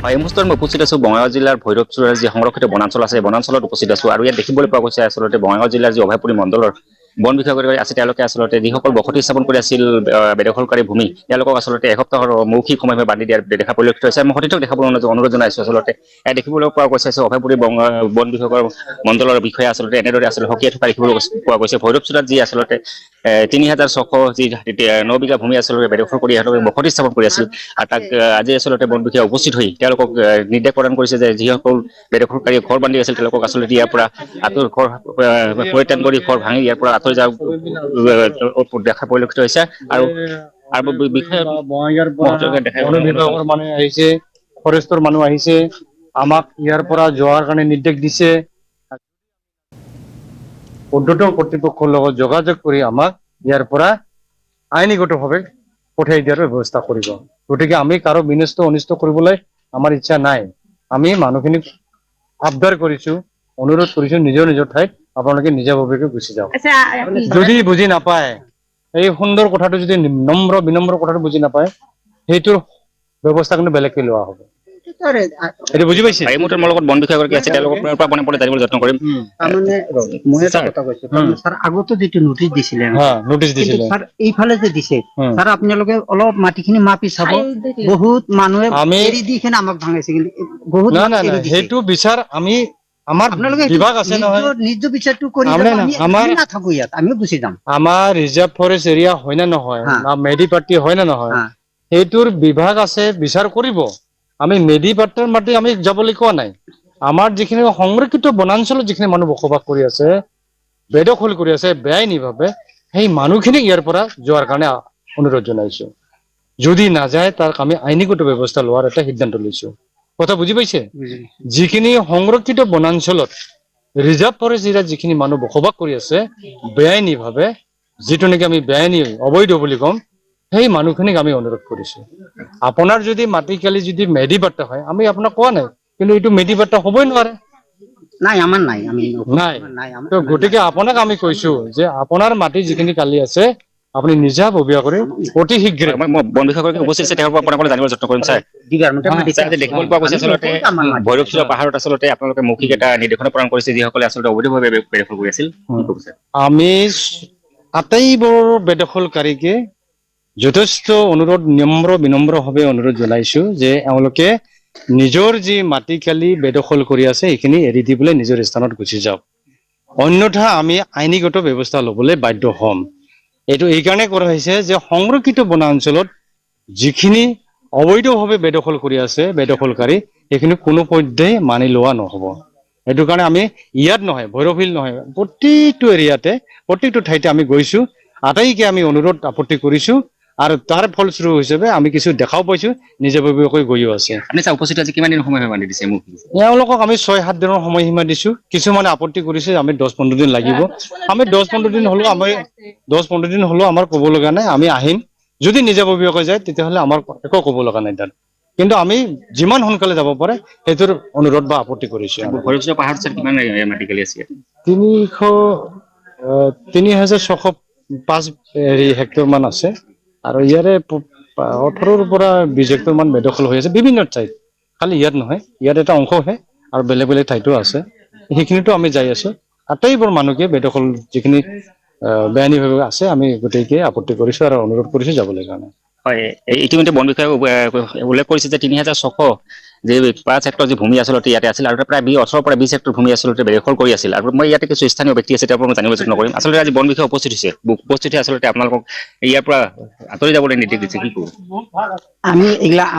এই মুহূৰ্তত মই উপস্থিত আছো বঙাইগাঁও জিলাৰ ভৈৰৱ চুৰাৰ যি সংৰক্ষিত বনাঞ্চল আছে বনাঞ্চলত উপস্থিত আছো আৰু ইয়াত দেখিবলৈ পোৱা গৈছে আচলতে বঙাইগাঁও জিলাৰ যি অভয়পুৰী মণ্ডলৰ বন বিষয়াগৰাকী আছে তেওঁলোকে আচলতে যিসকল বসতি স্থাপন কৰি আছিল বেদখলকাৰী ভূমি তেওঁলোকক আচলতে এসপ্তাহৰ মৌখিক সময়ভাৱে বান্ধি দিয়াৰ দেখা পৰিলক্ষিত হৈছে। মই সতীৰ্থক দেখাবলৈ অনুৰোধ জনাইছো। আচলতে দেখিবলৈ পোৱা গৈছে অভয়পুৰী বন বিভাগৰ মণ্ডলৰ বিষয়া আচলতে এনেদৰে আচলতে সকীয়াই থকা দেখিবলৈ পোৱা গৈছে। ভৈৰৱ চুৰাত যি আচলতে ৩,৬০০ যি ৯ বিঘা ভূমি আচলতে বেদখল কৰি তেওঁলোকে বসতি স্থাপন কৰি আছিল আৰু তাক আজি আচলতে বন বিষয়া উপস্থিত হৈ তেওঁলোকক নিৰ্দেশ প্ৰদান কৰিছে যে যিসকল বেদখলকাৰীয়ে ঘৰ বান্ধি আছিল তেওঁলোকক আচলতে ইয়াৰ পৰা ঘৰ পৰিত্ৰাণ কৰি ঘৰ ভাঙি ইয়াৰ পৰা আঁতৰি যাব দেখা পৰিলক্ষিত হৈছে। আৰু বঙাইগাঁৱৰ পৰা বন বিভাগৰ মানুহ আহিছে, ফৰেষ্টৰ মানুহ আহিছে, আমাক ইয়াৰ পৰা যোৱাৰ কাৰণে নিৰ্দেশ দিছে। পৰ্যটন কৰ্তৃপক্ষৰ লগত যোগাযোগ কৰি আমাক ইয়াৰ পৰা আইনীগতভাৱে পঠিয়াই দিয়াৰ ব্যৱস্থা কৰিব। গতিকে আমি কাৰো বিনষ্ট অনিষ্ট কৰিবলৈ আমাৰ ইচ্ছা নাই। আমি মানুহখিনিক আবদাৰ কৰিছো, অনুৰোধ কৰিছো নিজৰ নিজৰ ঠাইত আপোনালোকে নিজাববীয়াকৈ গুচি যাওক। যদি বুজি নাপায়, এই সুন্দৰ কথাটো যদি বিনম্ৰ কথাটো বুজি নাপায়, সেইটোৰ ব্যৱস্থা কিন্তু বেলেগকৈ লোৱা হ'ব। এইটো বুজি পাইছে? এই মুহূৰ্তত মোৰ লগত বন বিষয়াগৰাকী আছে, তেওঁলোকৰ পৰা পোনে জানিবলৈ যত্ন কৰিম। তাৰমানে মই এটা কথা কৈছো, ছাৰ আগতো যিটো নোটিচ দিছিলে নোটিচ দিছিলে, ছাৰ এইফালে যে দিছে ছাৰ আপোনালোকে অলপ মাটিখিনি মাপি চাব। বহুত মানুহে এৰি দি কিনে আমাক ভাঙিছে, কিন্তু বহুত সেইটো বিচাৰ আমি আমাৰ বিভাগ আছে নহয়, নিজ বিচাৰটো কৰি আমি নাথাকো ইয়াত, আমিও গুচি যাম। আমাৰ ৰিজাৰ্ভ ফৰেষ্ট এৰিয়া হয় নে নহয়, বা মেডি পাৰ্টি হয় নে নহয়, সেইটোৰ বিভাগ আছে, বিচাৰ কৰিব। আমি মেডি পাৰ্টিৰ মাটি আমি যাবলৈ কোৱা নাই। আমাৰ যিখিনি সংৰক্ষিত বনাঞ্চলত যিখিনি মানুহ বসবাস কৰি আছে, বেদখল কৰি আছে বেআইনীভাৱে, সেই মানুহখিনিক ইয়াৰ পৰা যোৱাৰ কাৰণে অনুৰোধ জনাইছো। যদি নাযায় তাক আমি আইনীগত ব্যৱস্থা লোৱাৰ এটা সিদ্ধান্ত লৈছো। কথা বুজি পাইছে? যিখিনি সংৰক্ষিত বনাঞ্চলত ৰিজাৰ্ভ ফৰেষ্ট এৰিয়াত যিখিনি মানুহ বসবাস কৰি আছে বেআইনীভাৱে, যিটো নেকি আমি বেআইনী অবৈধ বুলি ক'ম, সেই মানুহখিনিক আমি অনুৰোধ কৰিছো। আপোনাৰ যদি মাটি কালি যদি মেডি পাট্টা হয়, আমি আপোনাক কোৱা নাই, কিন্তু এইটো মেডি পাট্টা হ'বই নোৱাৰে। নাই আমাৰ নাই, নাই। তো গতিকে আপোনাক আমি কৈছো যে আপোনাৰ মাটি যিখিনি কালি আছে আপুনি নিজাববীয়া কৰি অতি শীঘ্ৰে মই বন বিষয়াগৰাকী উপস্থিত আছে, তেওঁৰ পৰা পোনে জানিবলৈ যত্ন কৰিম। ছাৰ, দেখিবলৈ পোৱা গৈছে আচলতে ভৈৰৱ চুৰা পাহাৰত আচলতে আপোনালোকে মৌখিক এটা নিৰ্দেশনা প্ৰদান কৰিছে যিসকলে আচলতে অবৈধভাৱে বেদখল কৰি আছিল। আমি আটাইবোৰ বেদখলকাৰীকে যথেষ্ট অনুৰোধ বিনম্ৰভাৱে অনুৰোধ জনাইছো যে এওঁলোকে নিজৰ যি মাটি কালি বেদখল কৰি আছে সেইখিনি এৰি দি পেলাই নিজৰ স্থানত গুচি যাওক, অন্যথা আমি আইনীগত ব্যৱস্থা ল'বলৈ বাধ্য হ'ম। এইটো এইকাৰণে কৰা হৈছে যে সংৰক্ষিত বনাঞ্চলত যিখিনি অবৈধভাৱে বেদখল কৰি আছে বেদখলকাৰী, সেইখিনি কোনো পধ্যেই মানি লোৱা নহ'ব। সেইটো কাৰণে আমি ইয়াত নহয়, ভৈৰৱহিল নহয়, প্ৰত্যেকটো এৰিয়াতে প্ৰত্যেকটো ঠাইতে আমি গৈছো, আটাইকে আমি অনুৰোধ আপত্তি কৰিছো, আৰু তাৰ ফলস্বৰূপ হিচাপে আমি কিছু দেখাও পাইছো, নিজাববীয়াকৈ গৈও আছে। আপুনি উপস্থিত আছে কিমান দিন সময় বান্ধি দিছে মোক? এওঁলোকক আমি 6-7 দিনৰ সময়সীমা দিছো। কিছুমানে আপত্তি কৰিছে আমি 10-15 দিন লাগিব। আমি 10-15 দিন হ'লেও আমাৰ ক'ব লগা নাই, আমি আহিম। যদি নিজাববীয়াকৈ যায় তেতিয়াহ'লে আমাৰ একো ক'ব লগা নাই তাত, কিন্তু আমি যিমান সোনকালে যাব পাৰে সেইটোৰ অনুৰোধ বা আপত্তি কৰিছো। ভৈৰৱ চুৰা পাহাৰত ছাৰ কিমান মাটি কালি আছে? 3,605 হেক্টৰ মান আছে, আৰু ইয়াৰে 18ৰ পৰা 20 হেক্টৰ মান বেদখল হৈ আছে বিভিন্ন ঠাইত, খালি ইয়াত নহয়, ইয়াত এটা অংশহে, আৰু বেলেগ বেলেগ ঠাইতো আছে। সেইখিনিতো আমি যাই আছো। আটাইবোৰ মানুহকে বেদখল যিখিনি বেআইনীভাৱে আছে আমি গোটেইকে আপত্তি কৰিছো আৰু অনুৰোধ কৰিছো যাবলৈ কাৰণে। হয়, ইতিমধ্যে বন বিষয়াই উল্লেখ কৰিছে যে 3,600 যে 5 হেক্টৰ যি ভূমি আচলতে ইয়াতে আছিল, আৰু প্ৰায় 18 পৰা 20 হেক্টৰ ভূমি আচলতে বেদখল কৰি আছিল। আৰু মই ইয়াতে কিছু স্থানীয় ব্যক্তি আছে, তেওঁৰ পৰা মই জানিবলৈ যত্ন কৰিম। আচলতে আজি বন বিষয়া উপস্থিত হৈছে আচলতে আপোনালোকক ইয়াৰ পৰা আঁতৰি যাবলৈ নিৰ্দেশ দিছে, কি ক'ব?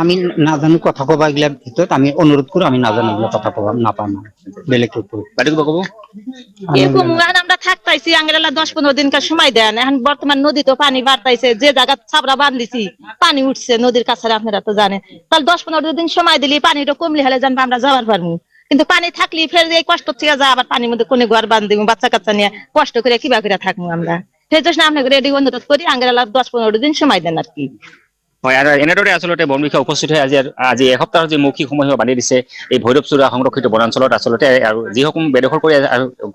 আমি নাজানো কথা কবা এইগিলাৰ ভিতৰত আমি অনুৰোধ কৰো, আমি নাজানো এইগুলা কথা কবা নাপাম, বেলেগ ক'ব। আমরা থাকতাইছি আঙ্গেলা 10-15 দিনকার সময় দেন, এখন বর্তমান নদীতেও পানি বাড়তাইছে, যে জায়গা ছাবড়া বাঁধলিছি পানি উঠছে নদীর কাছে, আপনারা তো জানেন। তাহলে 10-15 দিন সময় দিলি পানিটা কমলে হলে জানবো আমরা যাওয়ার পারবো, কিন্তু পানি থাকলে ফের এই কষ্ট থেকে যা আবার পানির মধ্যে কোনে ঘর বাঁধ দিব, বাচ্চা কাচ্চা নিয়ে কষ্ট করে কিবা করে থাকবো আমরা। সেই জন্য আপনাকে রেডি অনুরোধ করি আঙ্গেলা 10-15 দিন সময় দেন আর কি। হয়, আৰু এনেদৰে আচলতে বন বিষয়া উপস্থিত হৈ আজি এসপ্তাহৰ যি মৌখিক সময়সীমা বান্ধি দিছে এই ভৈৰৱ চুৰা সংৰক্ষিত বনাঞ্চলত আচলতে, আৰু যিসকল বেদখল কৰি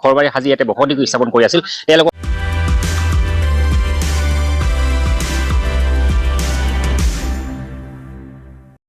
ঘৰ বাৰী সাজি ইয়াতে বসতি স্থাপন কৰি আছিল তেওঁলোকক